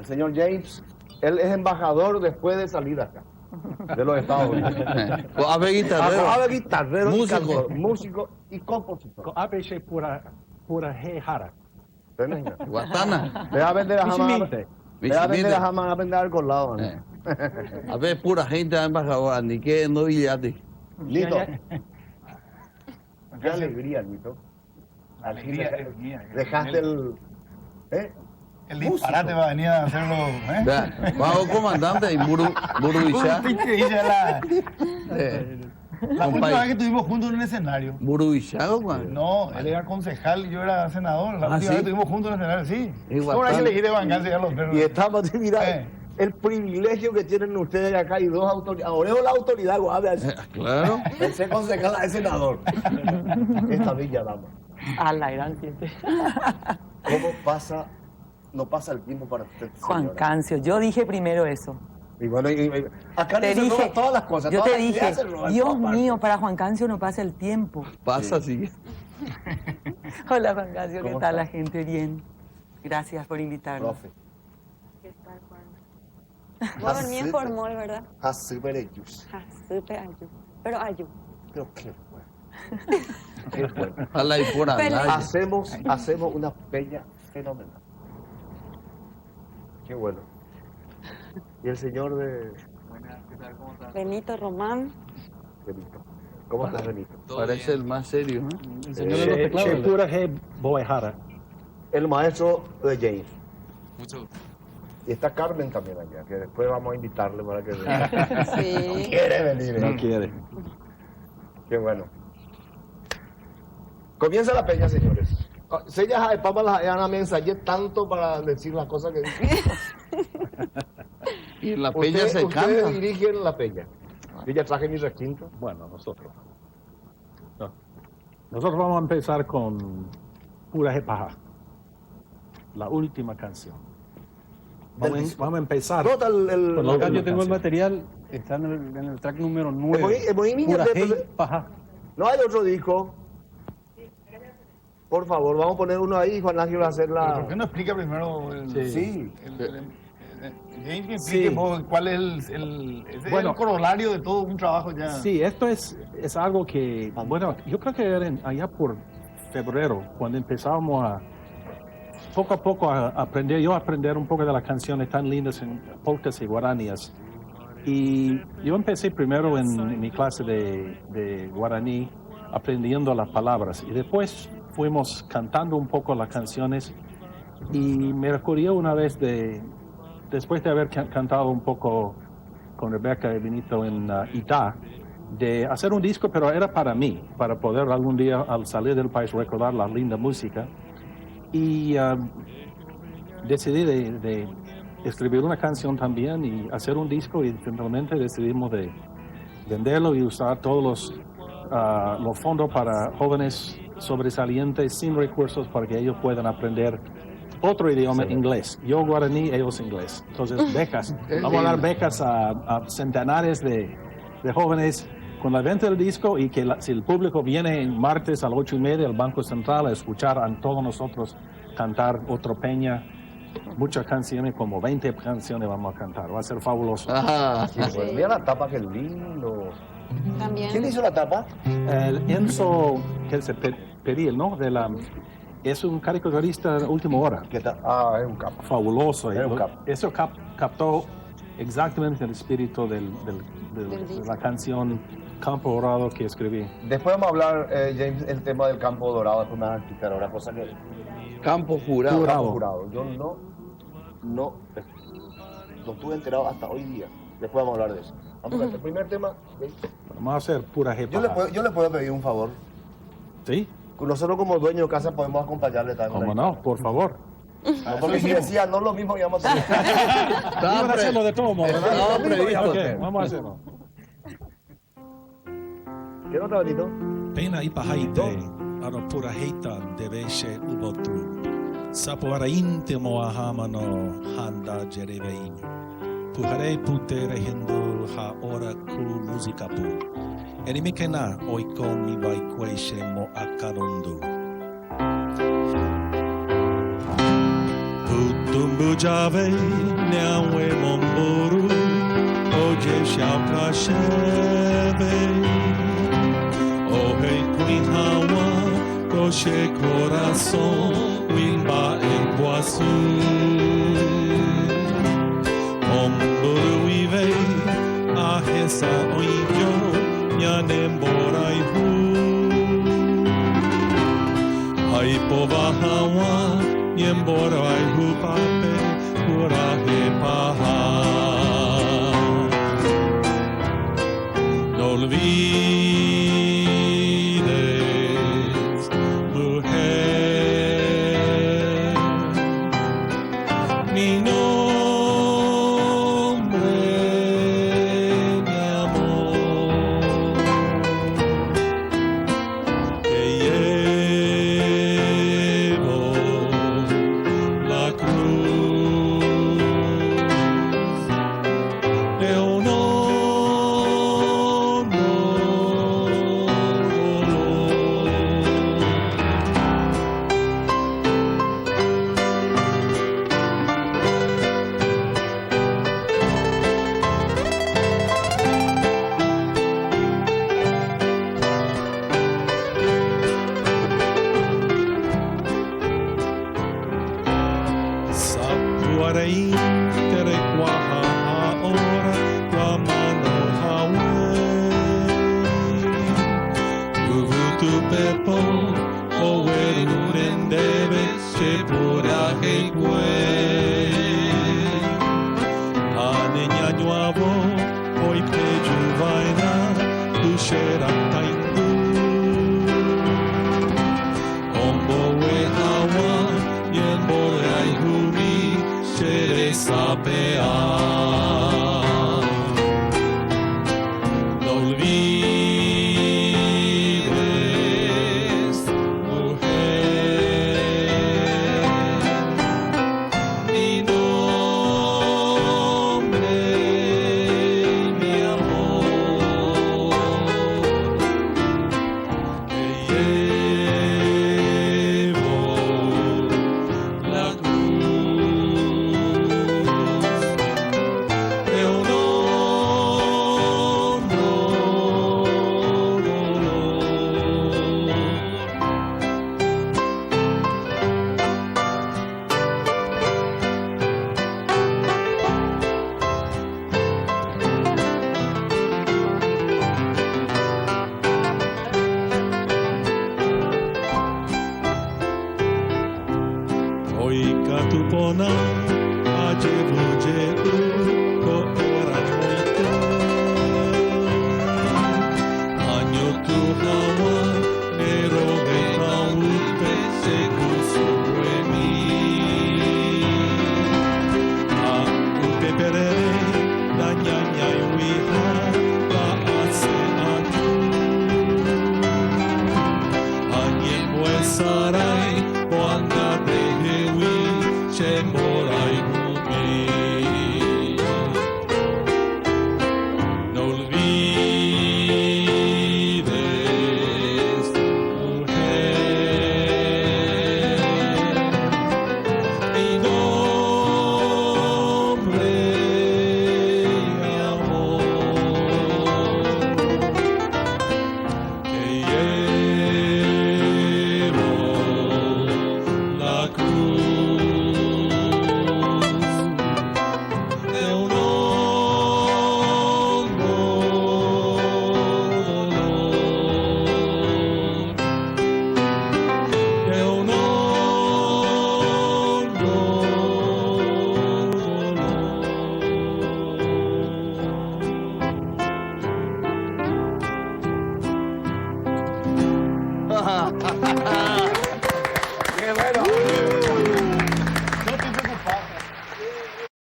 El señor James, él es embajador después de salir acá, de los Estados Unidos. Ave guitarrero. Guitarrero, Músico. músico y compositor. ABC pura hejara. ¿Te imaginas? Guatana. Ve a vender a jamás. Misimite. Ve a vender a jamás a vender al colado. ¿no? A ver, pura gente embajadora, ni que no billete. Lito. Qué alegría, Lito. Alegría. Dejaste el... ¿eh? El disparate va a venir a hacerlo. Vea, bajo comandante y Burubishá. La última vez que estuvimos juntos en un escenario. Burubishá, Juan. No, él era concejal y yo era senador. La última ¿sí? vez que estuvimos juntos en el escenario, sí. Igual, Ahora hay que tal. elegir de venganza a los perros. Y estamos, mira, Eh. el privilegio que tienen ustedes acá y dos autoridades. Ahora es la autoridad, guave. Claro. Él se concejal es senador. Esta bella dama. A la gran siete. ¿Cómo pasa, no pasa el tiempo para usted, Juan señora? Cancio, yo dije primero eso. Y bueno, acá Te no se dije, roban todas las cosas. yo todas te las dije, ideas se roban, Dios todas mío, partes. para Juan Cancio no pasa el tiempo. Pasa así. Hola Juan Cancio, ¿qué ¿Cómo tal la estás? gente? Bien. Gracias por invitarnos. Profe. ¿Qué tal, Juan? Vos dormí en Formol, ¿verdad? Super ellos. Ah, súper ayu. Pero ayu. Pero qué bueno. Qué bueno. Ojalá y pura Feliz. nadie. Hacemos una peña fenomenal. Qué bueno. Y el señor de Benito Román. Benito. ¿Cómo estás, Benito? Parece el más serio, ¿no? El señor de los teclados. Pura he boejara. El maestro de James. Mucho gusto. Y está Carmen también allá, que después vamos a invitarle para que venga. Sí. Quiere venir. No quiere. Qué bueno. Comienza la peña, señores. Sellas de papas las Ana me ensayé tanto para decir las cosas que dije. Y en la peña Ustedes se canta. dirigen la peña. Yo ya traje mi requinto. Bueno, nosotros. No. Nosotros vamos a empezar con Pura Jepaja. La última canción. Vamos a empezar. Nota el Con la Acá última yo tengo el canción. material, está en el track número 9. Pura Jepaja. No hay otro disco. Por favor, vamos a poner uno ahí. Juan Ángel va a hacer ¿Pero la... ¿Por qué no explica primero el, Sí. James que explique Sí. cuál es ese es Bueno. el corolario de todo un trabajo ya? Sí, esto es algo que, bueno, yo creo que era allá por febrero, cuando empezábamos a, poco a poco a aprender un poco de las canciones tan lindas en polcas y guaranías. Y yo empecé primero en mi clase de guaraní, aprendiendo las palabras, y después fuimos cantando un poco las canciones, y me ocurrió una vez después de haber cantado un poco con Rebeca y Benito en Itá, de hacer un disco, pero era para mí, para poder algún día al salir del país recordar la linda música. Y decidí de escribir una canción también y hacer un disco, y finalmente decidimos de venderlo y usar todos los fondos para jóvenes sobresalientes sin recursos para que ellos puedan aprender otro idioma, inglés. Yo guaraní, ellos inglés. Entonces, becas. Vamos a dar becas a centenares de jóvenes con la venta del disco, y que si el público viene en martes a las 8:30 al Banco Central a escuchar a todos nosotros cantar otro peña, muchas canciones, como 20 canciones vamos a cantar. Va a ser fabuloso. Ah, Sí, bueno, mira la tapa, qué lindo. También. ¿Quién hizo la tapa? El Enzo, que es el Peril, ¿no? Es un caricaturista de última hora. ¿Qué tal? Ah, es un capo. Fabuloso. Era un capo. Eso captó exactamente el espíritu de la canción Campo Dorado que escribí. Después vamos a hablar, James, el tema del campo dorado. Después me van a explicar ahora, cosa que... Campo jurado. Campo jurado. Yo no estuve enterado hasta hoy día. Después vamos a hablar de eso. Vamos a ver, el primer tema. Vamos a hacer pura jepa. Yo le puedo pedir un favor. ¿Sí? Nosotros como dueños de casa podemos acompañarle también. ¿Cómo no? Por favor. No, porque si decía no lo mismo íbamos a hacer. Vamos a hacerlo de todo modo, ¿verdad? Estaba previsto. Ok, vamos a hacerlo. ¿Qué nota, Benito? Pena ipahaite, aro pura heita deveshe ubotu. Sapo arainte moahamano handa jerevein. Puhare putere hindu ha ora ku musikapu. Erimikena oiko mi vaikweshe mo akarundu. Putu Tumbujave Nyawe Momburu Oje Shaukasheve Ohe Queen Hawa Koshe Corazon Wimba Enguasu Momburu Ive Ahesa Oinyo Nyanemboraihu Haipova Hawa Nyemboraihu Pape Kurahe Paha No olvides, mujer, mi nombre, mi amor, que llevo la cruz de Sapuarei tere kwaha haora kwa mano hawe Uvutu pepo oweru nendebe se pura hekwe Ane nyanyuavo oi peju vaina tushera taindu Ombo we hawa Yembo ai huri shere sapea No olvides, mujer Mi nombre, mi amor Que llevo la cruz de un hondo dolor. Oika tupona ajevu jebu ko ora moito Año tu hawa nero ge paupe se kusuemi A upe perere la nyanya uiha la ase aju Anye sarai wanda dehewi chemorai humi No olvides, mujer Mi nombre, mi amor Que llevo la cruz de un hondo dolor De un hondo dolor